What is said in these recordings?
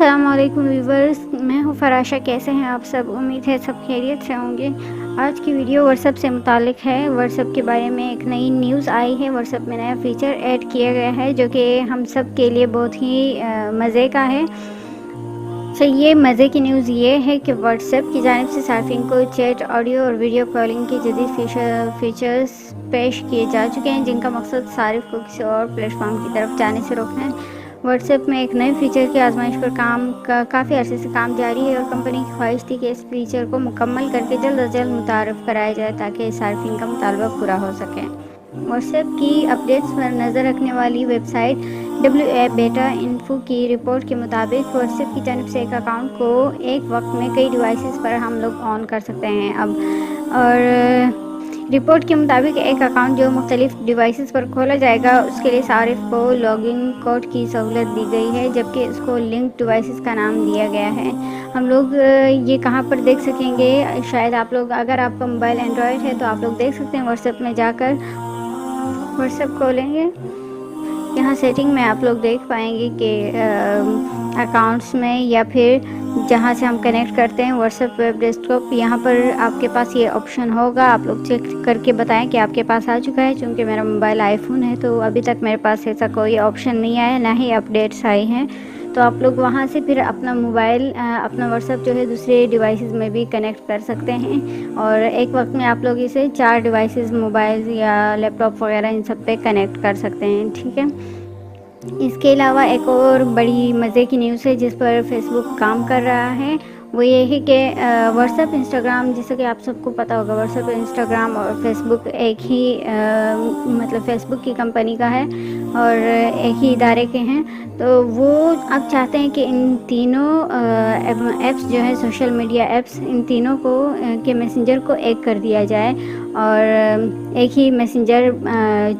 अस्सलाम वालेकुम व्यूवर्स, मैं हूँ फराशा। कैसे हैं आप सब? उम्मीद है सब खैरियत से होंगे। आज की वीडियो व्हाट्सएप से मुतालिक है। व्हाट्सएप के बारे में एक नई न्यूज़ आई है। व्हाट्सएप में नया फ़ीचर ऐड किया गया है जो कि हम सब के लिए बहुत ही मज़े का है। तो ये मज़े की न्यूज़ ये है कि व्हाट्सएप की जानिब से सार्फिन को चैट, ऑडियो और वीडियो कॉलिंग के जदीद फ़ीचर्स पेश किए जा चुके हैं, जिनका मकसद सारिफ को किसी और प्लेटफॉर्म की तरफ जाने से रोकना है। व्हाट्सएप में एक नए फ़ीचर की आजमाइश पर काफ़ी अरसे से काम जारी है और कंपनी की ख्वाहिश थी कि इस फ़ीचर को मुकम्मल करके जल्द अज जल्द मुतारफ़ कराया जाए ताकि सार्फिन का मुतालबा पूरा हो सके। व्हाट्सएप की अपडेट्स पर नज़र रखने वाली वेबसाइट WA इन्फो की रिपोर्ट के मुताबिक व्हाट्सएप की जानिब से एक अकाउंट को एक वक्त में कई डिवाइसेस पर हम लोग ऑन कर सकते हैं अब। और रिपोर्ट के मुताबिक एक अकाउंट जो मुख्तलिफ डिवाइसेस पर खोला जाएगा उसके लिए सारिफ को लॉगिन कोड की सहूलत दी गई है, जबकि इसको लिंक डिवाइसेस का नाम दिया गया है। हम लोग ये कहाँ पर देख सकेंगे? शायद आप लोग, अगर आपका मोबाइल एंड्रॉयड है तो आप लोग देख सकते हैं। व्हाट्सएप में जाकर व्हाट्सएप खोलेंगे, यहाँ सेटिंग में आप लोग देख पाएंगे कि अकाउंट्स में या फिर जहाँ से हम कनेक्ट करते हैं व्हाट्सएप वेब डेस्कटॉप, यहाँ पर आपके पास ये ऑप्शन होगा। आप लोग चेक करके बताएं कि आपके पास आ चुका है। चूँकि मेरा मोबाइल आईफोन है तो अभी तक मेरे पास ऐसा कोई ऑप्शन नहीं आया, ना ही अपडेट्स आई हैं। तो आप लोग वहाँ से फिर अपना मोबाइल, अपना व्हाट्सएप जो है दूसरे डिवाइसेस में भी कनेक्ट कर सकते हैं और एक वक्त में आप लोग इसे 4 डिवाइसेस, मोबाइल या लैपटॉप वगैरह इन सब पे कनेक्ट कर सकते हैं। ठीक है। इसके अलावा एक और बड़ी मज़े की न्यूज़ है जिस पर फेसबुक काम कर रहा है, वो ये है कि व्हाट्सएप, इंस्टाग्राम, जैसे कि आप सबको पता होगा व्हाट्सएप, इंस्टाग्राम और फेसबुक एक ही मतलब फेसबुक की कंपनी का है और एक ही इदारे के हैं। तो वो अब चाहते हैं कि इन तीनों ऐप्स जो है, सोशल मीडिया ऐप्स, इन तीनों को के मैसेंजर को एक कर दिया जाए और एक ही मैसेंजर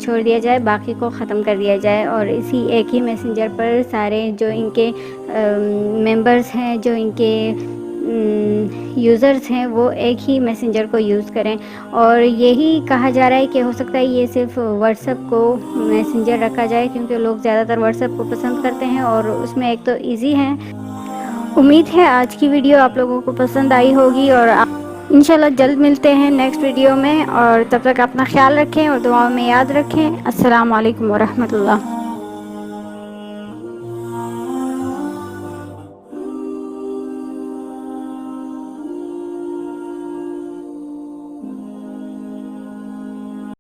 छोड़ दिया जाए, बाकी को ख़त्म कर दिया जाए और इसी एक ही मैसेंजर पर सारे जो इनके मेंबर्स हैं, जो इनके यूज़र्स हैं, वो एक ही मैसेंजर को यूज़ करें। और यही कहा जा रहा है कि हो सकता है ये सिर्फ व्हाट्सएप को मैसेंजर रखा जाए, क्योंकि लोग ज़्यादातर व्हाट्सएप को पसंद करते हैं और उसमें एक तो इजी है। उम्मीद है आज की वीडियो आप लोगों को पसंद आई होगी और इंशाल्लाह जल्द मिलते हैं नेक्स्ट वीडियो में। और तब तक अपना ख्याल रखें और दुआओं में याद रखें। अस्सलाम वालेकुम वरहमतुल्लाह।